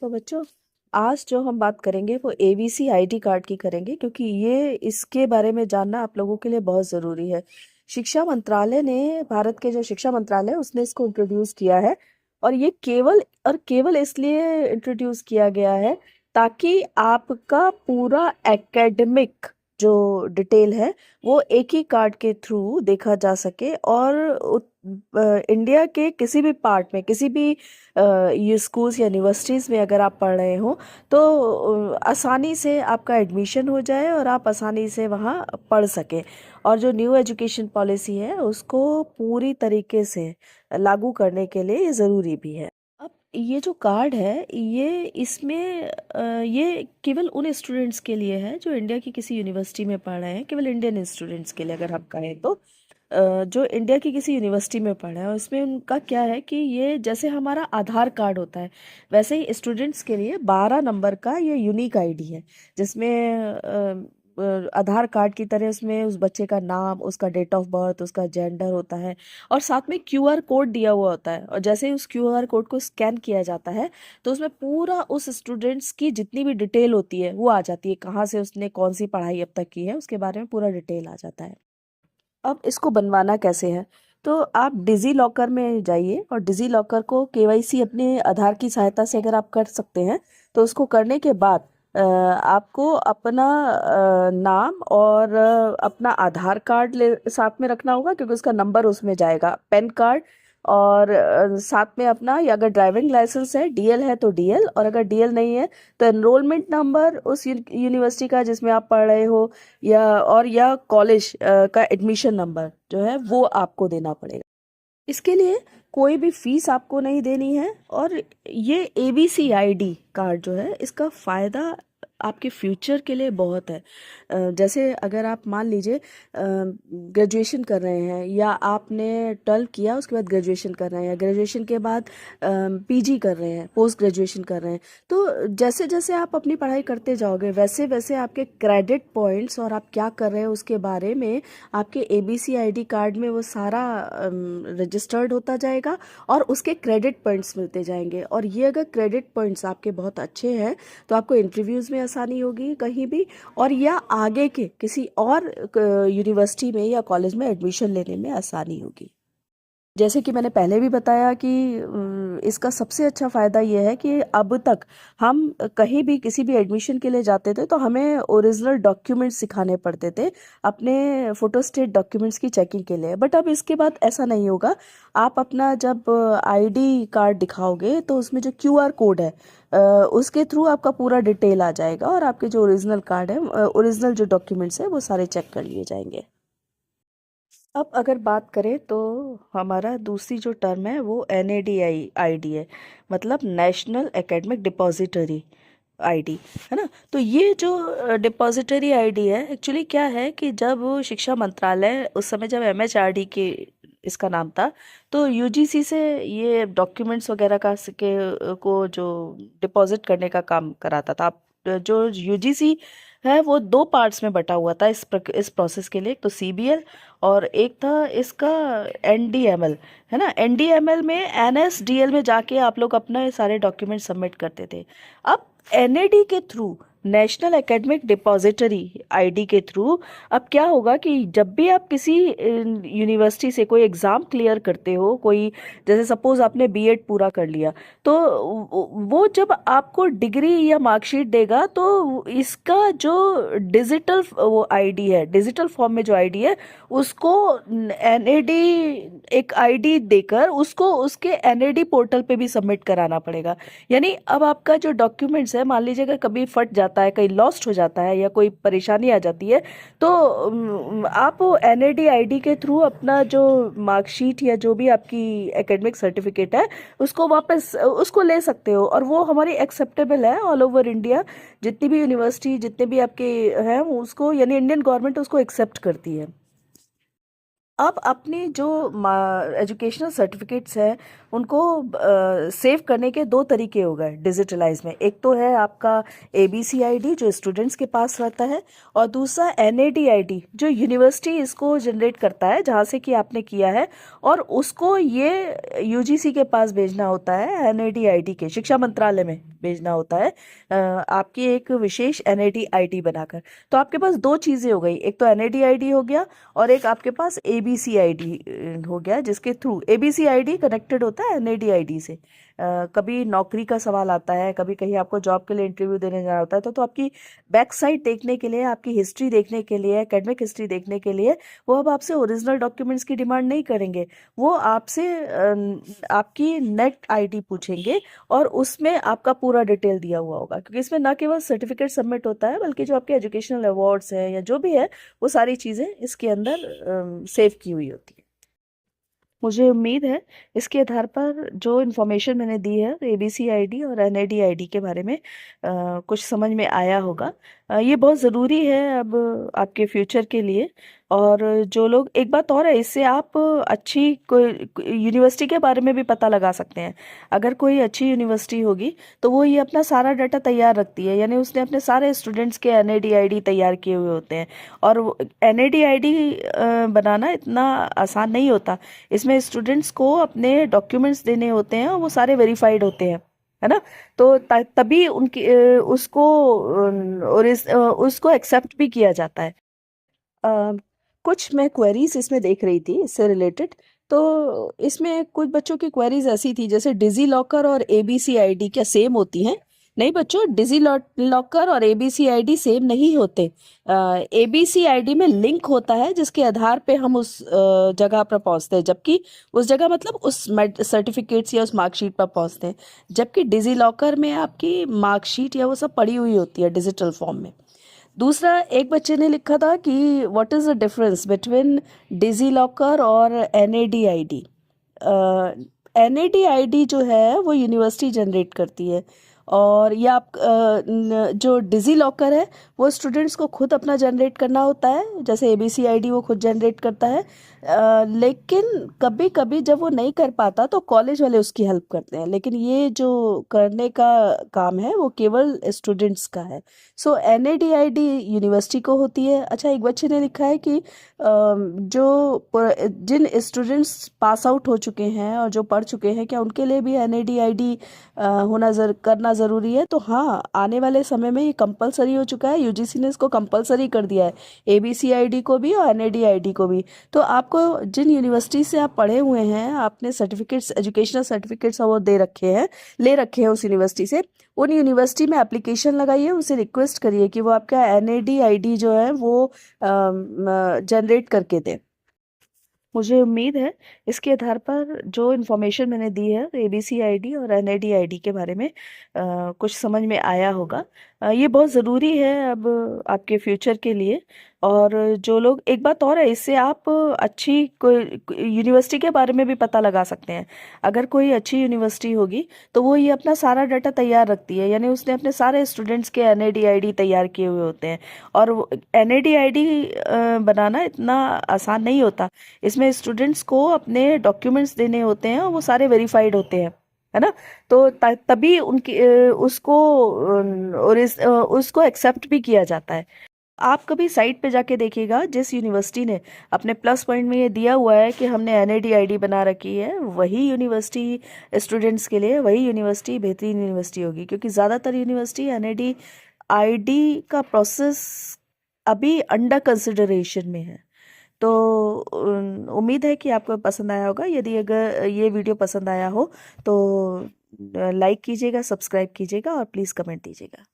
बच्चों, आज जो हम बात करेंगे वो एबीसी आईडी कार्ड की करेंगे, क्योंकि ये इसके बारे में जानना आप लोगों के लिए बहुत ज़रूरी है। शिक्षा मंत्रालय ने, भारत के जो शिक्षा मंत्रालय है, उसने इसको इंट्रोड्यूस किया है। और ये केवल और केवल इसलिए इंट्रोड्यूस किया गया है ताकि आपका पूरा एकेडमिक जो डिटेल है वो एक ही कार्ड के थ्रू देखा जा सके। और इंडिया के किसी भी पार्ट में, किसी भी ये स्कूल्स या यूनिवर्सिटीज़ में अगर आप पढ़ रहे हो तो आसानी से आपका एडमिशन हो जाए और आप आसानी से वहाँ पढ़ सकें। और जो न्यू एजुकेशन पॉलिसी है उसको पूरी तरीके से लागू करने के लिए ये ज़रूरी भी है। अब ये जो कार्ड है, ये इसमें ये केवल उन स्टूडेंट्स के लिए है जो इंडिया की किसी यूनिवर्सिटी में पढ़ रहे हैं, केवल इंडियन स्टूडेंट्स के लिए अगर हम कहें तो। जो इंडिया की किसी यूनिवर्सिटी में पढ़ा है, और इसमें उनका क्या है कि ये जैसे हमारा आधार कार्ड होता है, वैसे ही स्टूडेंट्स के लिए 12 नंबर का ये यूनिक आईडी है, जिसमें आधार कार्ड की तरह उसमें उस बच्चे का नाम, उसका डेट ऑफ बर्थ, उसका जेंडर होता है, और साथ में क्यूआर कोड दिया हुआ होता है। और जैसे ही उस क्यूआर कोड को स्कैन किया जाता है तो उसमें पूरा उस स्टूडेंट्स की जितनी भी डिटेल होती है वो आ जाती है, कहाँ से उसने कौन सी पढ़ाई अब तक की है उसके बारे में पूरा डिटेल आ जाता है। अब इसको बनवाना कैसे है, तो आप डिजी लॉकर में जाइए और डिजी लॉकर को केवाईसी अपने आधार की सहायता से अगर आप कर सकते हैं तो उसको करने के बाद आपको अपना नाम और अपना आधार कार्ड साथ में रखना होगा, क्योंकि उसका नंबर उसमें जाएगा, पैन कार्ड, और साथ में अपना, या अगर ड्राइविंग लाइसेंस है, डीएल है तो डीएल, और अगर डीएल नहीं है तो एनरोलमेंट नंबर उस यूनिवर्सिटी का जिसमें आप पढ़ रहे हो, या कॉलेज का एडमिशन नंबर जो है वो आपको देना पड़ेगा। इसके लिए कोई भी फीस आपको नहीं देनी है। और ये एबीसी आईडी कार्ड जो है, इसका फ़ायदा आपके फ्यूचर के लिए बहुत है। जैसे अगर आप मान लीजिए ग्रेजुएशन कर रहे हैं, या आपने 12 किया उसके बाद ग्रेजुएशन कर रहे हैं, या ग्रेजुएशन के बाद पीजी कर रहे हैं, पोस्ट ग्रेजुएशन कर रहे हैं, तो जैसे जैसे आप अपनी पढ़ाई करते जाओगे वैसे वैसे आपके क्रेडिट पॉइंट्स और आप क्या कर रहे हैं उसके बारे में आपके एबीसी आईडी कार्ड में वो सारा रजिस्टर्ड होता जाएगा, और उसके क्रेडिट पॉइंट्स मिलते जाएंगे। और ये अगर क्रेडिट पॉइंट्स आपके बहुत अच्छे हैं तो आपको इंटरव्यूज़ में आसानी होगी कहीं भी, और या आगे के किसी और यूनिवर्सिटी में या कॉलेज में एडमिशन लेने में आसानी होगी। जैसे कि मैंने पहले भी बताया कि इसका सबसे अच्छा फ़ायदा ये है कि अब तक हम कहीं भी किसी भी एडमिशन के लिए जाते थे तो हमें ओरिजिनल डॉक्यूमेंट्स दिखाने पड़ते थे अपने फोटोस्टेट डॉक्यूमेंट्स की चेकिंग के लिए। बट अब इसके बाद ऐसा नहीं होगा। आप अपना जब आईडी कार्ड दिखाओगे तो उसमें जो क्यूआर कोड है उसके थ्रू आपका पूरा डिटेल आ जाएगा, और आपके जो ओरिजिनल कार्ड है, ओरिजिनल जो डॉक्यूमेंट्स है वो सारे चेक कर लिए जाएंगे। अब अगर बात करें तो हमारा दूसरी जो टर्म है वो एनएडीआई आईडी है, मतलब नेशनल एकेडमिक डिपॉजिटरी आईडी, है ना। तो ये जो डिपॉजिटरी आईडी है, एक्चुअली क्या है कि जब शिक्षा मंत्रालय उस समय, जब एमएचआरडी के इसका नाम था, तो यूजीसी से ये डॉक्यूमेंट्स वगैरह को जो डिपॉजिट करने का काम कराता था। अब जो यूजीसी है वो दो पार्ट्स में बटा हुआ था इस प्रोसेस के लिए। एक तो सीबीएल और एक था इसका एनडीएमएल, है ना। एनडीएमएल में एनएसडीएल में जाके आप लोग अपना सारे डॉक्यूमेंट सबमिट करते थे। अब एनएडी के through, national academic depository ID के थ्रू, अब क्या होगा कि जब भी आप किसी यूनिवर्सिटी से कोई एग्ज़ाम क्लियर करते हो, कोई जैसे सपोज आपने बीएड पूरा कर लिया, तो वो जब आपको डिग्री या मार्कशीट देगा तो इसका जो डिजिटल वो आईडी है, डिजिटल फॉर्म में जो आईडी है, उसको एनएडी एक आईडी देकर उसको उसके एनएडी पोर्टल पे भी सबमिट कराना पड़ेगा। यानी अब आपका जो डॉक्यूमेंट्स है, मान लीजिए अगर कभी फट जाता है, कहीं लॉस्ट हो जाता है, या कोई परेशानी आ जाती है, तो आप एनएडी आईडी के थ्रू अपना जो मार्कशीट या जो भी आपकी एकेडमिक सर्टिफिकेट है उसको वापस उसको ले सकते हो, और वो हमारी एक्सेप्टेबल है ऑल ओवर इंडिया। जितनी भी यूनिवर्सिटी, जितने भी आपके हैं उसको, यानी इंडियन गवर्नमेंट उसको एक्सेप्ट करती है। अब अपनी जो एजुकेशनल सर्टिफिकेट्स हैं उनको सेव करने के दो तरीके हो गए डिजिटलाइज में। एक तो है आपका ABCID जो स्टूडेंट्स के पास रहता है, और दूसरा NADID जो यूनिवर्सिटी इसको जनरेट करता है जहाँ से कि आपने किया है, और उसको ये UGC के पास भेजना होता है, NADID के शिक्षा मंत्रालय में भेजना होता है आपकी एक विशेष NADID बनाकर। तो आपके पास दो चीज़ें हो गई, एक तो NADID हो गया और एक आपके पास ABCID हो गया, जिसके थ्रू ABCID कनेक्टेड होता है NADID से। कभी नौकरी का सवाल आता है, कभी कहीं आपको जॉब के लिए इंटरव्यू देने जाना होता है, तो आपकी बैक साइड देखने के लिए, आपकी हिस्ट्री देखने के लिए, एकेडमिक हिस्ट्री देखने के लिए वो अब आपसे ओरिजिनल डॉक्यूमेंट्स की डिमांड नहीं करेंगे। वो आपसे आपकी नेट आईडी पूछेंगे और उसमें आपका पूरा डिटेल दिया हुआ होगा, क्योंकि इसमें ना केवल सर्टिफिकेट सबमिट होता है बल्कि जो आपके एजुकेशनल अवार्ड्स हैं या जो भी है वो सारी चीज़ें इसके अंदर सेव की हुई होती है। मुझे उम्मीद है इसके आधार पर जो इन्फॉर्मेशन मैंने दी है ABCID और NADID के बारे में कुछ समझ में आया होगा। ये बहुत ज़रूरी है अब आपके फ्यूचर के लिए। और जो लोग, एक बात और है, इससे आप अच्छी कोई यूनिवर्सिटी के बारे में भी पता लगा सकते हैं। अगर कोई अच्छी यूनिवर्सिटी होगी तो वो ये अपना सारा डाटा तैयार रखती है, यानी उसने अपने सारे स्टूडेंट्स के NADID तैयार किए हुए होते हैं। और NADID बनाना इतना आसान नहीं होता। इसमें स्टूडेंट्स को अपने डॉक्यूमेंट्स देने होते हैं और वो सारे वेरीफाइड होते हैं, है ना। तो तभी उनकी उसको एक्सेप्ट भी किया जाता है। अ, कुछ मैं क्वेरीज इसमें देख रही थी इससे रिलेटेड। तो इसमें कुछ बच्चों की क्वेरीज ऐसी थी जैसे डिजी लॉकर और ABCID क्या सेम होती हैं? नहीं बच्चों, डिजी लॉकर और ABCID सेम नहीं होते। ABCID में लिंक होता है जिसके आधार पे हम उस जगह पर पहुंचते हैं, जबकि उस जगह मतलब उस सर्टिफिकेट्स या उस मार्कशीट पर पहुंचते हैं। जबकि डिजी लॉकर में आपकी मार्कशीट या वो सब पड़ी हुई होती है डिजिटल फॉर्म में। दूसरा, एक बच्चे ने लिखा था कि what is the difference between DigiLocker और NADID। NADID जो है वो यूनिवर्सिटी जनरेट करती है, और ये आप जो डिजी लॉकर है वो स्टूडेंट्स को खुद अपना जनरेट करना होता है, जैसे ABCID वो खुद जनरेट करता है। लेकिन कभी कभी जब वो नहीं कर पाता तो कॉलेज वाले उसकी हेल्प करते हैं, लेकिन ये जो करने का काम है वो केवल स्टूडेंट्स का है। सो NADID यूनिवर्सिटी को होती है। अच्छा, एक बच्चे ने लिखा है कि जिन स्टूडेंट्स पास आउट हो चुके हैं और जो पढ़ चुके हैं, क्या उनके लिए भी NADID करना ज़रूरी है? तो हाँ, आने वाले समय में ये कंपलसरी हो चुका है। UGC ने इसको कंपलसरी कर दिया है, ABCID को भी और NADID को भी। तो आपको जिन यूनिवर्सिटी से आप पढ़े हुए हैं, आपने सर्टिफिकेट्स, एजुकेशनल सर्टिफिकेट्स वो ले रखे हैं उस यूनिवर्सिटी से, उन यूनिवर्सिटी में एप्लीकेशन लगाइए, उनसे रिक्वेस्ट करिए कि वो आपका NADID जो है वो जनरेट करके दे। मुझे उम्मीद है इसके आधार पर जो इन्फॉर्मेशन मैंने दी है ABCID और NADID के बारे में कुछ समझ में आया होगा। ये बहुत ज़रूरी है अब आपके फ्यूचर के लिए। और जो लोग, एक बात और है, इससे आप अच्छी कोई यूनिवर्सिटी के बारे में भी पता लगा सकते हैं। अगर कोई अच्छी यूनिवर्सिटी होगी तो वो ये अपना सारा डाटा तैयार रखती है, यानी उसने अपने सारे स्टूडेंट्स के NADID तैयार किए हुए होते हैं। और NADID बनाना इतना आसान नहीं होता। इसमें स्टूडेंट्स को अपने डॉक्यूमेंट्स देने होते हैं और वो सारे वेरीफाइड होते हैं, है ना। तो तभी उनकी उसको एक्सेप्ट भी किया जाता है। आप कभी साइट पे जाके देखिएगा, जिस यूनिवर्सिटी ने अपने प्लस पॉइंट में ये दिया हुआ है कि हमने NADID बना रखी है, वही यूनिवर्सिटी स्टूडेंट्स के लिए, वही यूनिवर्सिटी बेहतरीन यूनिवर्सिटी होगी। क्योंकि ज़्यादातर यूनिवर्सिटी NADID का प्रोसेस अभी अंडर कंसिडरेशन में है। तो उम्मीद है कि आपको पसंद आया होगा। यदि अगर ये वीडियो पसंद आया हो तो लाइक कीजिएगा, सब्सक्राइब कीजिएगा और प्लीज़ कमेंट दीजिएगा।